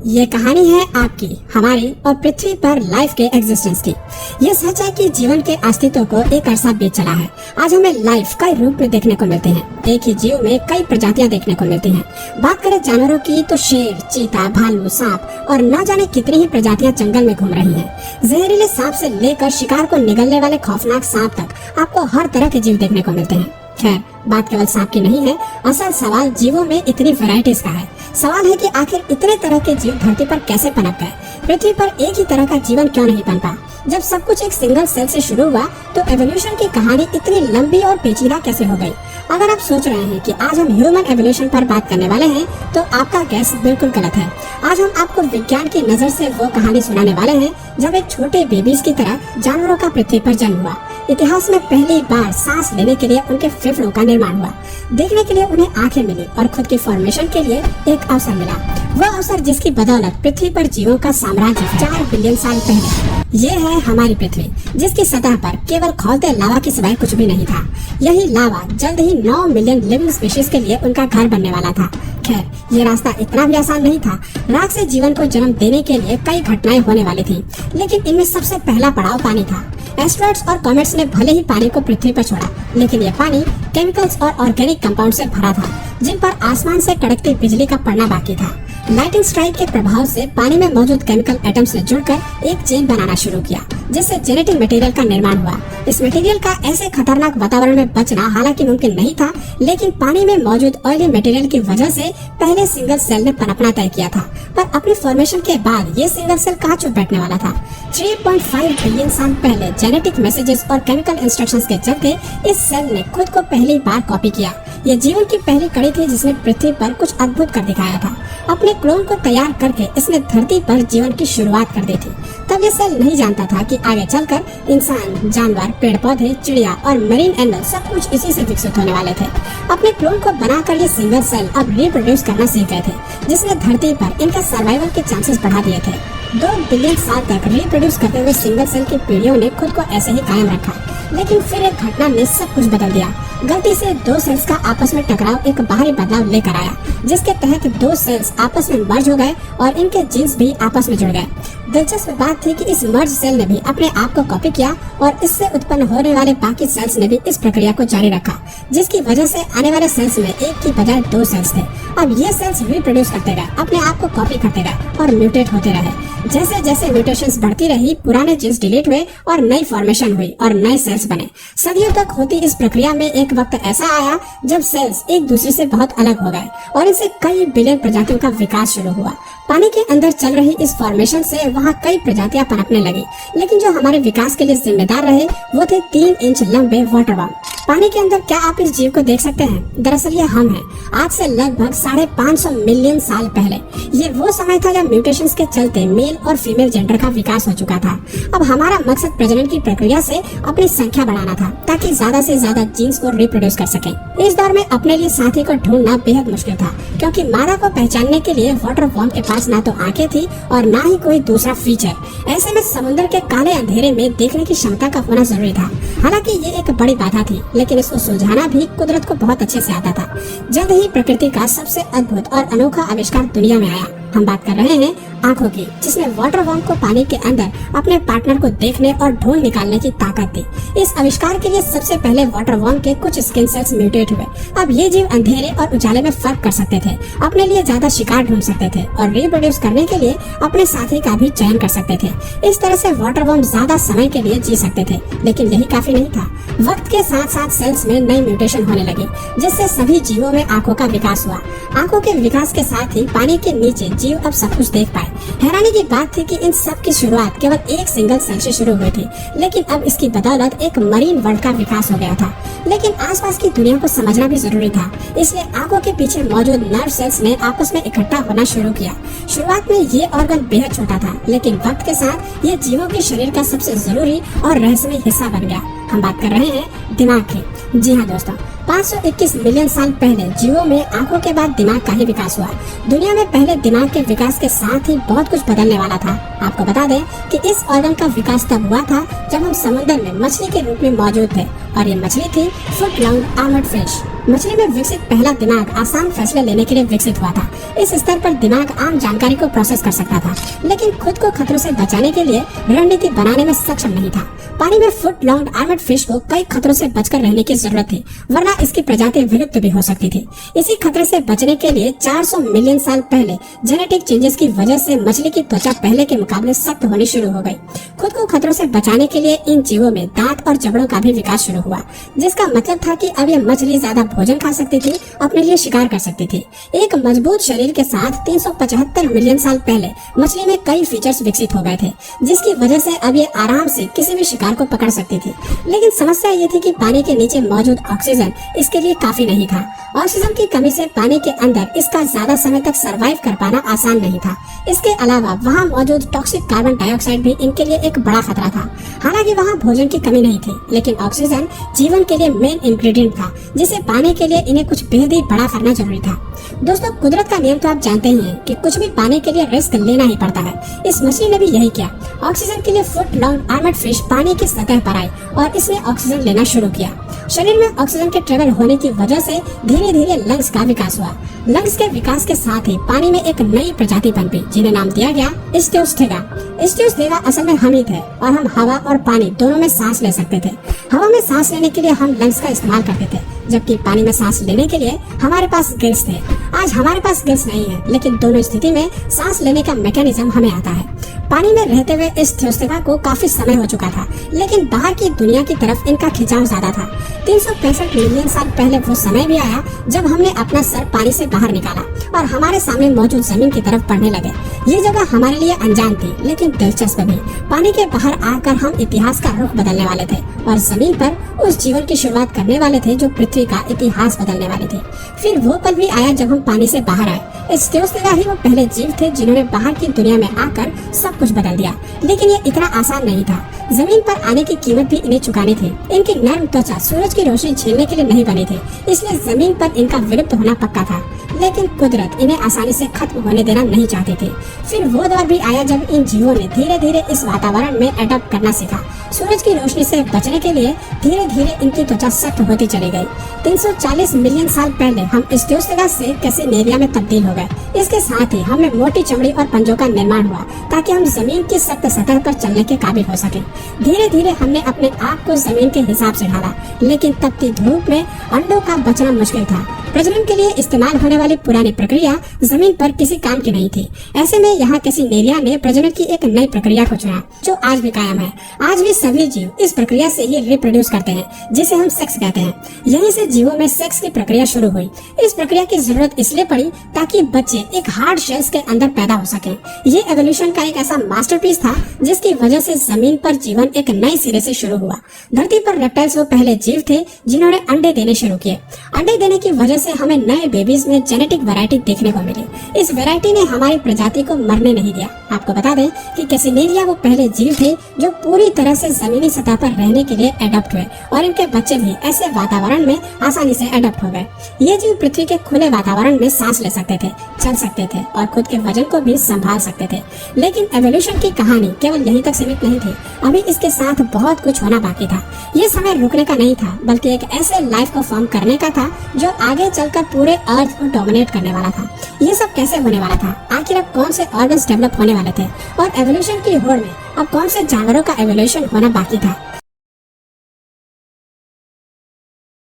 ये कहानी है आपकी, हमारी और पृथ्वी पर लाइफ के एग्जिस्टेंस की। ये सच है कि जीवन के अस्तित्व को एक अरसा बीत चला है। आज हमें लाइफ कई रूप में देखने को मिलते हैं। एक ही जीव में कई प्रजातियां देखने को मिलती हैं। बात करें जानवरों की तो शेर, चीता, भालू, सांप और न जाने कितनी ही प्रजातियां जंगल में घूम रही हैं। जहरीले सांप से लेकर शिकार को निगलने वाले खौफनाक सांप तक आपको हर तरह के जीव देखने को मिलते हैं। खैर, बात केवल सांप की नहीं है, असल सवाल जीवों में इतनी वैरायटीज का है। सवाल है कि आखिर इतने तरह के जीव धरती पर कैसे पनप गए। पृथ्वी पर एक ही तरह का जीवन क्यों नहीं पनपा। जब सब कुछ एक सिंगल सेल से शुरू हुआ तो एवोल्यूशन की कहानी इतनी लंबी और पेचीदा कैसे हो गई। अगर आप सोच रहे हैं कि आज हम ह्यूमन एवोल्यूशन पर बात करने वाले हैं तो आपका गैस बिल्कुल गलत है। आज हम आपको विज्ञान की नजर से वो कहानी सुनाने वाले हैं जब एक छोटे बेबीज की तरह जानवरों का पृथ्वी पर जन्म हुआ। इतिहास में पहली बार सांस लेने के लिए उनके फेफड़ों का निर्माण हुआ, देखने के लिए उन्हें आंखें मिली और खुद की फॉर्मेशन के लिए एक अवसर मिला। वह अवसर जिसकी बदौलत पृथ्वी पर जीवों का साम्राज्य 4 बिलियन साल पहले। ये है हमारी पृथ्वी, जिसकी सतह पर केवल खौलते लावा के सिवाय कुछ भी नहीं था। यही लावा जल्द ही 9 मिलियन लिविंग स्पीशीज के लिए उनका घर बनने वाला था। खैर, ये रास्ता इतना भी आसान नहीं था। राख से जीवन को जन्म देने के लिए कई घटनाएं होने वाली थी, लेकिन इनमें सबसे पहला पड़ाव पानी था। एस्ट्रॉइड्स और कॉमेट्स ने भले ही पानी को पृथ्वी पर छोड़ा, लेकिन यह पानी केमिकल्स और ऑर्गेनिक कंपाउंड से भरा था, जिन पर आसमान से कड़कती बिजली का पड़ना बाकी था। लाइटिंग स्ट्राइक के प्रभाव से पानी में मौजूद केमिकल एटम्स ने जुड़कर एक चेन बनाना शुरू किया, जिससे जेनेटिक मटेरियल का निर्माण हुआ। इस मटेरियल का ऐसे खतरनाक वातावरण में बचना हालांकि मुमकिन नहीं था, लेकिन पानी में मौजूद ऑयली मटेरियल की वजह से पहले सिंगल सेल ने पनपना तय किया था। पर अपनी फॉर्मेशन के बाद ये सिंगल सेल कहाँ चुप बैठने वाला था। 3.5 बिलियन साल पहले जेनेटिक मैसेजेस और केमिकल इंस्ट्रक्शंस के चलते इस सेल ने खुद को पहली बार कॉपी किया। यह जीवन की पहली कड़ी थी जिसने पृथ्वी पर कुछ अद्भुत कर दिखाया था। अपने क्लोन को तैयार करके इसने धरती पर जीवन की शुरुआत कर दी थी। तब ये सेल नहीं जानता था कि आगे चलकर इंसान, जानवर, पेड़ पौधे, चिड़िया और मरीन एनिमल सब कुछ इसी से विकसित होने वाले थे। अपने क्लोन को बनाकर ये सिंगल सेल अब रिप्रोड्यूस करना सीख गए थे, जिसने धरती पर इनका सर्वाइवल के चांसेस बढ़ा दिए थे। 2 बिलियन साल तक रिप्रोड्यूस करते हुए सिंगल सेल की पीढ़ियों ने खुद को ऐसे ही कायम रखा, लेकिन फिर एक घटना ने सब कुछ बदल दिया। गलती से 2 सेल्स का आपस में टकराव एक बाहरी बदलाव लेकर आया, जिसके तहत 2 सेल्स आपस में मर्ज हो गए और इनके जीन्स भी आपस में जुड़ गए। दिलचस्प बात थी कि इस मर्ज सेल ने भी अपने आप को कॉपी किया और इससे उत्पन्न होने वाले बाकी सेल्स ने भी इस प्रक्रिया को जारी रखा, जिसकी वजह से आने वाले सेल्स में एक की बजाय 2 सेल्स थे। अब ये सेल्स रिप्रोड्यूस करते गए, अपने आप को कॉपी करते गए और म्यूटेट होते रहे। जैसे जैसे म्यूटेशंस बढ़ती रही, पुराने जीन्स डिलीट हुए और नई फॉर्मेशन हुई और नए सेल्स बने। सदियों तक होती इस प्रक्रिया में एक वक्त ऐसा आया जब सेल्स एक दूसरे से बहुत अलग हो गए और इनसे कई बिलियन प्रजातियों का विकास शुरू हुआ। पानी के अंदर चल रही इस फॉर्मेशन से वहाँ कई प्रजातियां पनपने लगी, लेकिन जो हमारे विकास के लिए जिम्मेदार रहे वो थे 3 इंच लंबे वाटर वर्म। पानी के अंदर क्या आप इस जीव को देख सकते हैं? दरअसल ये हम हैं। आज से लगभग 550 मिलियन साल पहले ये वो समय था जब म्यूटेशंस के चलते मेल और फीमेल जेंडर का विकास हो चुका था। अब हमारा मकसद प्रजनन की प्रक्रिया से अपनी संख्या बढ़ाना था, ताकि ज्यादा से ज्यादा जीन्स को रिप्रोड्यूस कर सकें। इस दौर में अपने लिए साथी को ढूंढना बेहद मुश्किल था, क्योंकि मादा को पहचानने के लिए वाटर वर्म के पास ना तो आंखें थी और ना ही कोई दूसरा फीचर। ऐसे में समुद्र के काले अंधेरे में देखने की क्षमता का होना जरूरी था। हालांकि ये एक बड़ी बाधा थी, लेकिन इसको सुलझाना भी कुदरत को बहुत अच्छे से आता था। जल्द ही प्रकृति का सबसे अद्भुत और अनोखा आविष्कार दुनिया में आया। हम बात कर रहे हैं आंखों की, जिसने वाटर वर्म को पानी के अंदर अपने पार्टनर को देखने और ढूंढ निकालने की ताकत दी। इस आविष्कार के लिए सबसे पहले वाटर वर्म के कुछ स्किन सेल्स म्यूटेट हुए। अब ये जीव अंधेरे और उजाले में फर्क कर सकते थे, अपने लिए ज्यादा शिकार ढूंढ सकते थे और रिप्रोड्यूस करने के लिए अपने साथी का भी चयन कर सकते थे। इस तरह से वाटर वर्म ज्यादा समय के लिए जी सकते थे, लेकिन यही काफी नहीं था। वक्त के साथ साथ सेल्स में नई म्यूटेशन होने लगी, जिससे सभी जीवों में आंखों का विकास हुआ। आंखों के विकास के साथ ही पानी के नीचे जीव अब सब कुछ देख पाए। हैरानी की बात थी कि इन सब की शुरुआत केवल एक सिंगल सेल से शुरू हुई थी, लेकिन अब इसकी बदौलत एक मरीन वर्ल्ड का विकास हो गया था। लेकिन आसपास की दुनिया को समझना भी जरूरी था, इसलिए आंखों के पीछे मौजूद नर्व सेल्स ने आपस में इकट्ठा होना शुरू किया। शुरुआत में ये ऑर्गन बेहद छोटा था, लेकिन वक्त के साथ ये जीवों के शरीर का सबसे जरूरी और रहस्यमय हिस्सा बन गया। हम बात कर रहे हैं दिमाग की। जी हाँ दोस्तों, 521 मिलियन साल पहले जीवों में आंखों के बाद दिमाग का ही विकास हुआ। दुनिया में पहले दिमाग के विकास के साथ ही बहुत कुछ बदलने वाला था। आपको बता दें कि इस ऑर्गन का विकास तब हुआ था जब हम समुद्र में मछली के रूप में मौजूद थे, और ये मछली थी फुट लॉन्ग आर्मर्ड फिश। मछली में विकसित पहला दिमाग आसान फैसले लेने के लिए विकसित हुआ था। इस स्तर पर दिमाग आम जानकारी को प्रोसेस कर सकता था, लेकिन खुद को खतरों से बचाने के लिए रणनीति बनाने में सक्षम नहीं था। पानी में फुट लॉन्ग आर्मर्ड फिश को कई खतरों से बचकर रहने की जरूरत थी, वरना इसकी प्रजाति विलुप्त भी हो सकती थी। इसी खतरे से बचने के लिए 400 मिलियन साल पहले जेनेटिक चेंजेस की वजह से मछली की त्वचा पहले के मुकाबले सख्त होनी शुरू हो गई। खुद को खतरों से बचाने के लिए इन जीवों में दांत और जबड़ों का भी विकास शुरू हुआ, जिसका मतलब था कि अब ये मछली ज्यादा भोजन खा सकती थी, अपने लिए शिकार कर सकती थी। एक मजबूत शरीर के साथ 375 मिलियन साल पहले मछली में कई फीचर्स विकसित हो गए थे, जिसकी वजह से अब ये आराम से किसी भी शिकार को पकड़ सकती थी। लेकिन समस्या ये थी कि पानी के नीचे मौजूद ऑक्सीजन इसके लिए काफी नहीं था। ऑक्सीजन की कमी से पानी के अंदर इसका ज्यादा समय तक सरवाइव कर पाना आसान नहीं था। इसके अलावा वहाँ मौजूद टॉक्सिक कार्बन डाइऑक्साइड भी इनके लिए एक बड़ा खतरा था। हालांकि वहाँ भोजन की कमी नहीं थी, लेकिन ऑक्सीजन जीवन के लिए मेन इंग्रेडिएंट था, जिसे पाने के लिए इन्हें कुछ बेहद ही बड़ा करना जरूरी था। दोस्तों, कुदरत का नियम तो आप जानते ही हैं कि कुछ भी पाने के लिए रिस्क लेना ही पड़ता है। इस मछली ने भी यही किया। ऑक्सीजन के लिए फुट लॉन्ग आर्मर्ड फिश पानी की सतह पर आई और इसने ऑक्सीजन लेना शुरू किया। शरीर में ऑक्सीजन के ट्रेवल होने की वजह से धीरे धीरे लंग्स का विकास हुआ। लंग्स के विकास के साथ ही पानी में एक नई प्रजाति पनपी, जिन्हें नाम दिया गया इस्ट्योस्थेगा। इस्ट्योस्थेगा असल में हम ही थे और हम हवा और पानी दोनों में सांस ले सकते थे। हवा में सांस लेने के लिए हम लंग्स का इस्तेमाल करते थे, जबकि पानी में सांस लेने के लिए हमारे पास गिल्स थे। आज हमारे पास गिल्स नहीं है, लेकिन दोनों स्थिति में सांस लेने का मैकेनिज्म हमें आता है। पानी में रहते हुए इस्ट्योस्थेगा को काफी समय हो चुका था, लेकिन बाहर की दुनिया की तरफ इनका खिंचाव ज्यादा था। 365 मिलियन साल पहले वो समय भी आया जब हमने अपना सर पानी से बाहर निकाला और हमारे सामने मौजूद जमीन की तरफ बढ़ने लगे। ये जगह हमारे लिए अनजान थी, लेकिन दिलचस्प भी। पानी के बाहर आकर हम इतिहास का रुख बदलने वाले थे और जमीन पर उस जीवन की शुरुआत करने वाले थे जो पृथ्वी का इतिहास बदलने वाले थे। फिर वो पल भी आया जब हम पानी से बाहर आए। इस्ट्योस्थेगा ही वो पहले जीव थे जिन्होंने बाहर की दुनिया में आकर सब कुछ बदल दिया, लेकिन ये इतना आसान नहीं था। जमीन पर आने की कीमत भी इन्हें चुकानी थी। इनकी नर्म त्वचा सूरज की रोशनी झेलने के लिए नहीं बनी थी, इसलिए जमीन पर इनका विलुप्त होना पक्का था। लेकिन कुदरत इन्हें आसानी से खत्म होने देना नहीं चाहती थी। फिर वो दौर भी आया जब इन जीवों ने धीरे धीरे इस वातावरण में अडॉप्ट करना सीखा। सूरज की रोशनी से बचने के लिए धीरे धीरे इनकी त्वचा सख्त होती चली गई। 340 मिलियन साल पहले हम इस्ट्योस्थेगा से कैसिनेरिया में तब्दील हो गए। इसके साथ ही हमें मोटी चमड़ी और पंजों का निर्माण हुआ ताकि हम जमीन की सख्त सतह पर चलने के काबिल हो सके। धीरे धीरे हमने अपने आप को जमीन के हिसाब से ढाला, लेकिन तपती धूप में अंडों का बचना मुश्किल था। प्रजनन के लिए इस्तेमाल होने वाली पुरानी प्रक्रिया जमीन पर किसी काम की नहीं थी। ऐसे में यहाँ कैसिनेरिया ने प्रजनन की एक नई प्रक्रिया को चुना, जो आज भी कायम है। आज भी सभी जीव इस प्रक्रिया से ही रिप्रोड्यूस करते हैं, जिसे हम सेक्स कहते हैं। यहीं से जीवों में सेक्स की प्रक्रिया शुरू हुई। इस प्रक्रिया की जरूरत इसलिए पड़ी ताकि बच्चे एक हार्ड शेल्स के अंदर पैदा हो सके। ये एवोल्यूशन का एक ऐसा मास्टरपीस था जिसकी वजह से जमीन पर जीवन एक नए सिरे से शुरू हुआ। धरती पर रेप्टाइल्स वो पहले जीव थे जिन्होंने अंडे देने शुरू किए। अंडे देने की वजह से हमें नए बेबीज में जेनेटिक वैरायटी देखने को मिली। इस वैरायटी ने हमारी प्रजाति को मरने नहीं दिया। आपको बता दें कि कैसिनेरिया वो पहले जीव थे जो पूरी तरह से जमीनी सतह पर रहने के लिए एडॉप्ट हुए और इनके बच्चे भी ऐसे वातावरण में आसानी से एडॉप्ट हो गए। ये जीव पृथ्वी के खुले वातावरण में सांस ले सकते थे, चल सकते थे और खुद के वजन को भी संभाल सकते थे। लेकिन एवोल्यूशन की कहानी केवल यहीं तक सीमित नहीं थी। अभी इसके साथ बहुत कुछ होना बाकी था। ये समय रुकने का नहीं था, बल्कि एक ऐसे लाइफ को फॉर्म करने का था जो आगे चलकर पूरे अर्थ को डोमिनेट करने वाला था। ये सब कैसे होने वाला था? आखिर अब कौन से ऑर्गन्स डेवलप होने वाले थे और एवोल्यूशन की होड़ में अब कौन से जानवरों का एवोल्यूशन होना बाकी था?